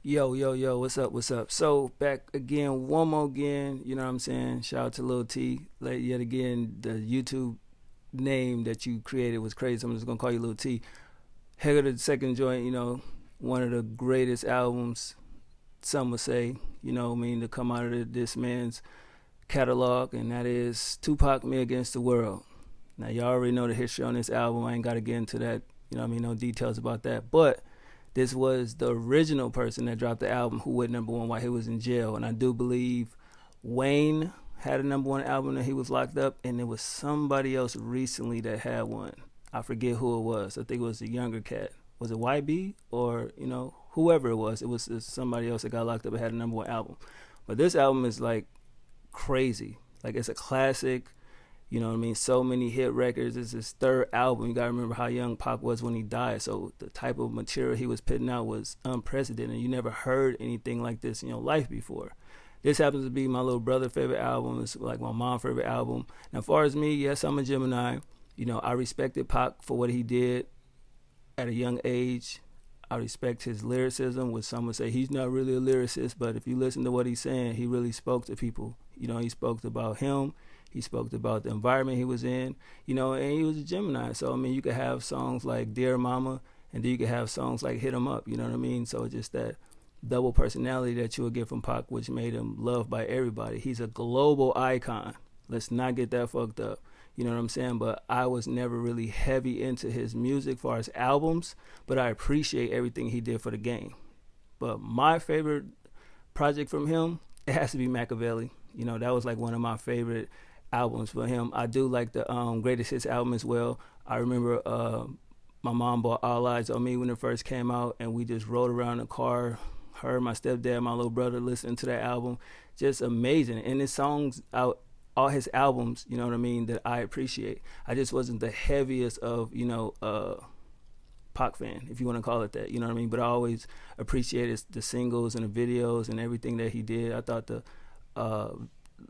Yo, yo, yo, what's up, what's up? So, back again, one more again, you know what I'm saying? Shout out to Lil T. Like, yet again, the YouTube name that you created was crazy. So I'm just gonna call you Lil T. Heck of the second joint, one of the greatest albums, some would say, to come out of this man's catalog, and that is Tupac Me Against the World. Now, y'all already know the history on this album. I ain't gotta get into that, no details about that. But this was the original person that dropped the album who went number one while he was in jail. And I do believe Wayne had a number one album that he was locked up, and there was somebody else recently that had one. I forget who it was. I think it was a younger cat. Was it YB or, whoever it was? It was somebody else that got locked up and had a number one album. But this album is like crazy. Like, it's a classic. You know what I mean? So many hit records. It's his third album. You got to remember how young Pac was when he died. So the type of material he was putting out was unprecedented. You never heard anything like this in your life before. This happens to be my little brother's favorite album. It's like my mom's favorite album. Now, as far as me, yes, I'm a Gemini. I respected Pac for what he did at a young age. I respect his lyricism, which some would say he's not really a lyricist, but if you listen to what he's saying, he really spoke to people. He spoke about him. He spoke about the environment he was in, and he was a Gemini. So, you could have songs like Dear Mama, and then you could have songs like Hit 'Em Up, you know what I mean? So just that double personality that you would get from Pac, which made him loved by everybody. He's a global icon. Let's not get that fucked up. You know what I'm saying? But I was never really heavy into his music as far as albums, but I appreciate everything he did for the game. But my favorite project from him, it has to be Machiavelli. That was like one of my favorite albums for him. I do like the Greatest Hits album as well. I remember my mom bought All Eyes on Me when it first came out, and we just rode around in the car, her, my stepdad, my little brother, listening to that album. Just amazing. And his songs out, all his albums, you know what I mean, that I appreciate. I just wasn't the heaviest of, Pac fan, if you want to call it that, you know what I mean? But I always appreciated the singles and the videos and everything that he did. I thought the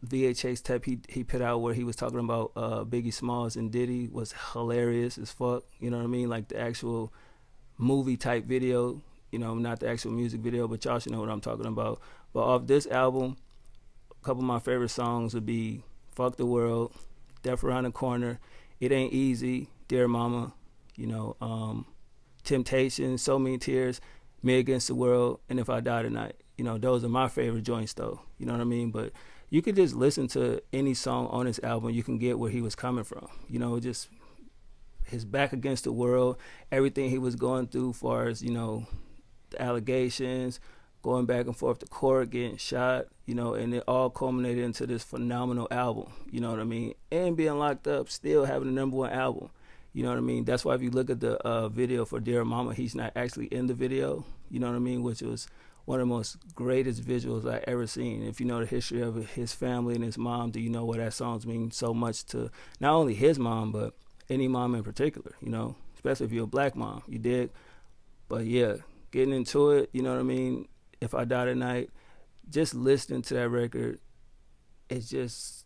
VHS tape he put out where he was talking about Biggie Smalls and Diddy was hilarious as fuck. You know what I mean? Like the actual movie type video, not the actual music video, but y'all should know what I'm talking about. But off this album, a couple of my favorite songs would be Fuck the World, Death Around the Corner, It Ain't Easy, Dear Mama, Temptation, So Many Tears, Me Against the World, and If I Die Tonight. Those are my favorite joints though. You know what I mean? But you could just listen to any song on this album, you can get where he was coming from. Just his back against the world, everything he was going through as far as, the allegations, going back and forth to court, getting shot, and it all culminated into this phenomenal album, you know what I mean? And being locked up, still having the number one album. You know what I mean? That's why if you look at the video for Dear Mama, he's not actually in the video, you know what I mean? Which was one of the most greatest visuals I ever seen. If you know the history of his family and his mom, do you know what that songs mean so much to not only his mom, but any mom in particular, especially if you're a black mom, you dig? But yeah, getting into it, you know what I mean? If I Die Tonight, just listening to that record, it's just,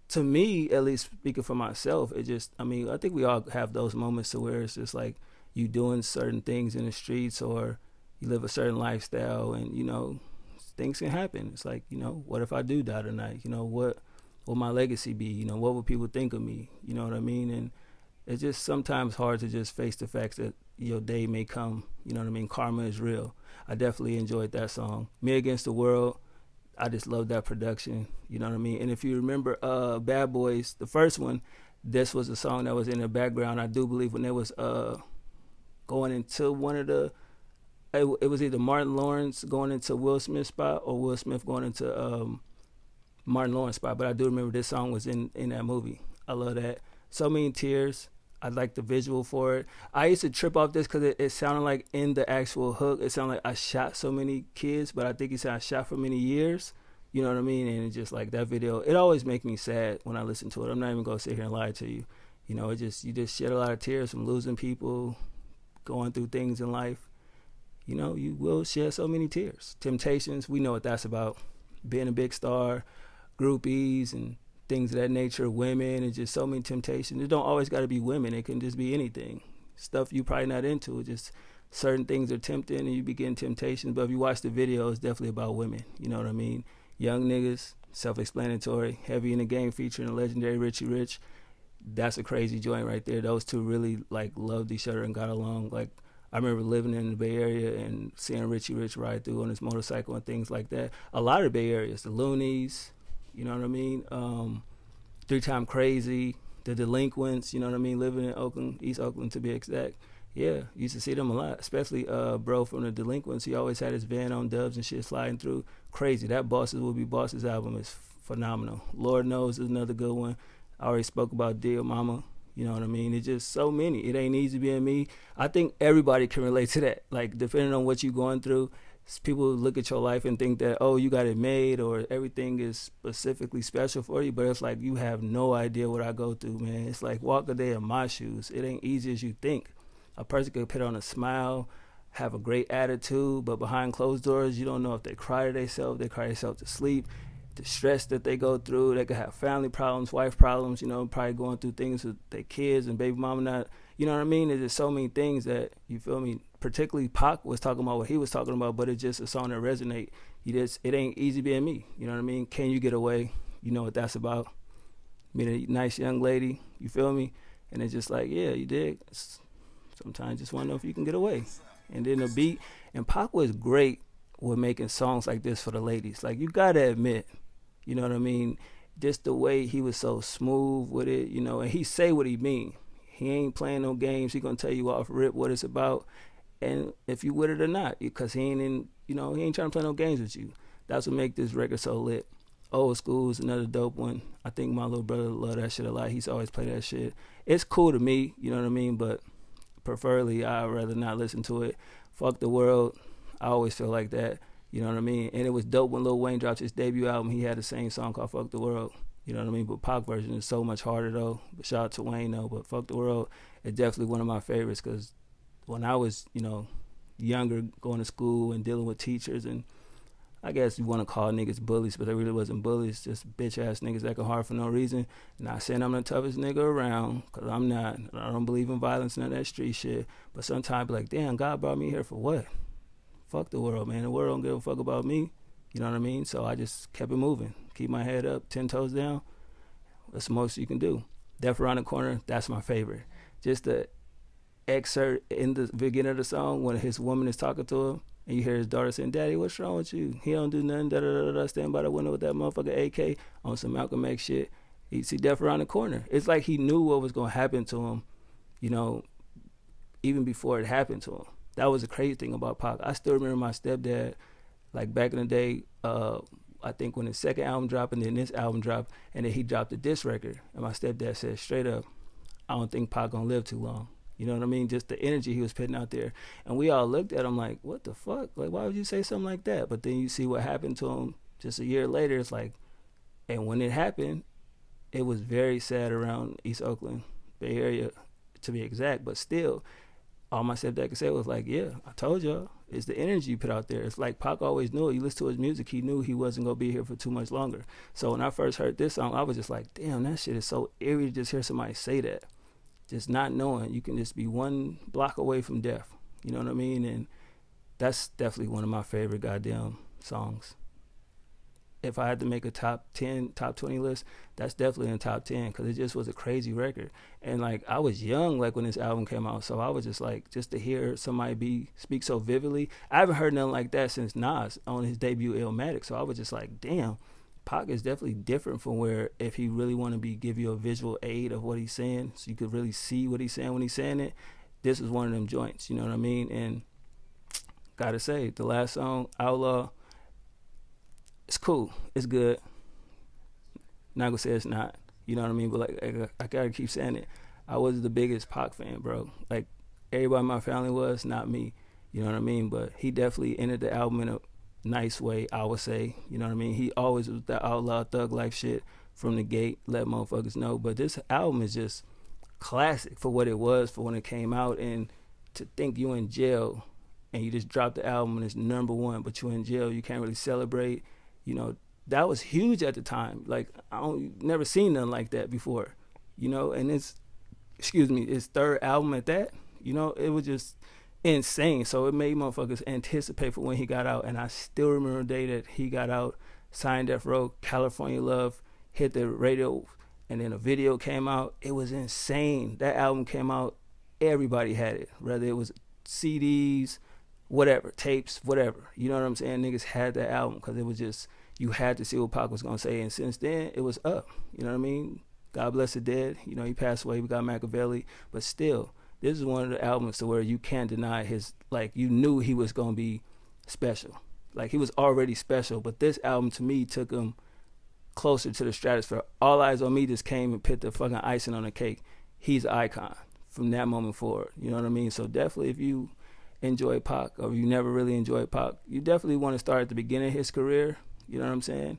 to me, at least speaking for myself, I think we all have those moments to where it's just like you doing certain things in the streets or you live a certain lifestyle and, things can happen. It's like, what if I do die tonight? What will my legacy be? What will people think of me? You know what I mean? And it's just sometimes hard to just face the facts that your day may come. You know what I mean? Karma is real. I definitely enjoyed that song. Me Against the World, I just love that production. You know what I mean? And if you remember Bad Boys, the first one, this was a song that was in the background. I do believe when they was going into one of the, it was either Martin Lawrence going into Will Smith's spot or Will Smith going into Martin Lawrence's spot. But I do remember this song was in that movie. I love that. So Many Tears. I like the visual for it. I used to trip off this because it sounded like in the actual hook, it sounded like I shot so many kids, but I think he said I shot for many years. You know what I mean? And it's just like that video, it always makes me sad when I listen to it. I'm not even going to sit here and lie to you. You just shed a lot of tears from losing people, going through things in life. You will shed so many tears. Temptations, we know what that's about. Being a big star, groupies, and things of that nature, women, and just so many temptations. It don't always got to be women. It can just be anything. Stuff you probably not into. Just certain things are tempting and you be getting temptations. But if you watch the video, it's definitely about women. You know what I mean? Young niggas, self-explanatory, heavy in the game featuring the legendary Richie Rich. That's a crazy joint right there. Those two really like loved each other and got along. Like I remember living in the Bay Area and seeing Richie Rich ride through on his motorcycle and things like that. A lot of Bay Areas, the Loonies, you know what I mean? 3 Time Crazy, the Delinquents, you know what I mean? Living in Oakland, East Oakland to be exact. Yeah, used to see them a lot, especially bro from the Delinquents. He always had his van on dubs and shit sliding through. Crazy. That Bosses Will Be Bosses album is phenomenal. Lord Knows is another good one. I already spoke about Dear Mama. You know what I mean? It's just so many. It Ain't Easy Being Me. I think everybody can relate to that. Like, depending on what you're going through, people look at your life and think that, oh, you got it made or everything is specifically special for you. But it's like you have no idea what I go through, man. It's like walk a day in my shoes. It ain't easy as you think. A person could put on a smile, have a great attitude, but behind closed doors, you don't know if they cry to themselves, they cry themselves to sleep, the stress that they go through. They could have family problems, wife problems, you know, probably going through things with their kids and baby mama not, you know what I mean? There's just so many things that, you feel me? Particularly Pac was talking about what he was talking about, but it's just a song that resonate. It ain't easy being me, you know what I mean? Can You Get Away? You know what that's about. Meet a nice young lady, you feel me? And it's just like, yeah, you dig? Sometimes just want to know if you can get away. And then the beat. And Pac was great with making songs like this for the ladies. Like, you got to admit, you know what I mean? Just the way he was so smooth with it, you know, and he say what he mean. He ain't playing no games. He going to tell you off rip what it's about. And if you with it or not, because he ain't trying to play no games with you. That's what make this record so lit. Old School is another dope one. I think my little brother love that shit a lot. He's always play that shit. It's cool to me, you know what I mean? But preferably, I'd rather not listen to it. Fuck the World. I always feel like that. You know what I mean? And it was dope when Lil Wayne dropped his debut album. He had the same song called Fuck the World. You know what I mean? But Pac version is so much harder, though. But shout out to Wayne, though. But Fuck the World is definitely one of my favorites because when I was, younger, going to school and dealing with teachers and I guess you want to call niggas bullies, but they really wasn't bullies, just bitch-ass niggas acting hard for no reason. Not saying I'm the toughest nigga around, because I'm not. I don't believe in violence, none of that street shit. But sometimes be like, damn, God brought me here for what? Fuck the world, man. The world don't give a fuck about me. You know what I mean? So I just kept it moving. Keep my head up, 10 toes down. That's the most you can do. Death Around the Corner, that's my favorite. Just the excerpt in the beginning of the song when his woman is talking to him, and you hear his daughter saying, Daddy, what's wrong with you? He don't do nothing, da-da-da-da, stand by the window with that motherfucker AK on some Malcolm X shit. He see Death Around the Corner. It's like he knew what was going to happen to him, even before it happened to him. That was the crazy thing about Pac. I still remember my stepdad, like back in the day, I think when his second album dropped and then this album dropped, and then he dropped a diss record. And my stepdad said straight up, I don't think Pac gonna live too long. You know what I mean? Just the energy he was putting out there. And we all looked at him like, what the fuck? Like, why would you say something like that? But then you see what happened to him just a year later. It's like, and when it happened, it was very sad around East Oakland, Bay Area, to be exact. But still, all my stepdad could say was like, yeah, I told y'all. It's the energy you put out there. It's like Pac always knew it. You listen to his music, he knew he wasn't going to be here for too much longer. So when I first heard this song, I was just like, damn, that shit is so eerie to just hear somebody say that. Just not knowing you can just be one block away from death. You know what I mean? And that's definitely one of my favorite goddamn songs. If I had to make a top 10, top 20 list, that's definitely in the top 10 because it just was a crazy record. And like I was young like when this album came out, so I was just like, just to hear somebody speak so vividly. I haven't heard nothing like that since Nas on his debut Illmatic. So I was just like, damn, Pac is definitely different from where if he really want to give you a visual aid of what he's saying so you could really see what he's saying when he's saying it. This is one of them joints, you know what I mean? And gotta say, the last song, Outlaw, it's cool. It's good. Not gonna say it's not. You know what I mean? But like I gotta keep saying it. I was the biggest Pac fan, bro. Like everybody in my family was, not me. You know what I mean? But he definitely ended the album in a nice way, I would say. You know what I mean? He always was that outlaw thug life shit from the gate, let motherfuckers know. But this album is just classic for what it was for when it came out. And to think you in jail and you just dropped the album and it's number one, but you're in jail, you can't really celebrate. That was huge at the time. Like never seen nothing like that before. And it's his third album at that. It was just insane. So it made motherfuckers anticipate for when he got out. And I still remember the day that he got out, signed Death Row, California Love, hit the radio, and then a video came out. It was insane. That album came out, everybody had it, whether it was CDs, whatever, tapes, whatever. You know what I'm saying? Niggas had that album because it was just, you had to see what Pac was going to say. And since then, it was up. You know what I mean? God bless the dead. You know, he passed away. We got Machiavelli. But still, this is one of the albums to where you can't deny his, like, you knew he was going to be special. Like, he was already special. But this album, to me, took him closer to the stratosphere. All Eyes on Me just came and put the fucking icing on the cake. He's an icon from that moment forward. You know what I mean? So definitely, if you enjoy Pac, or if you never really enjoyed Pac, you definitely want to start at the beginning of his career. You know what I'm saying?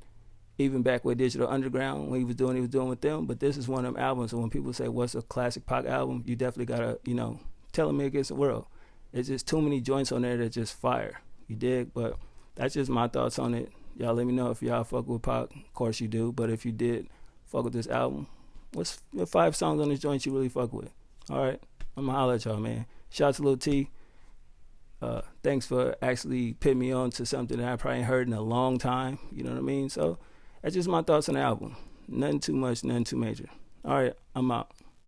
Even back with Digital Underground, when he was doing with them. But this is one of them albums. So when people say, what's a classic Pac album? You definitely got to, you know, Telling Me Against the World. There's just too many joints on there that just fire. You dig? But that's just my thoughts on it. Y'all let me know if y'all fuck with Pac. Of course you do. But if you did fuck with this album, what's the 5 songs on this joint you really fuck with? All right. I'm going to holler at y'all, man. Shout out to Lil T. Thanks for actually putting me on to something that I probably ain't heard in a long time. You know what I mean? So that's just my thoughts on the album. Nothing too much, nothing too major. All right, I'm out.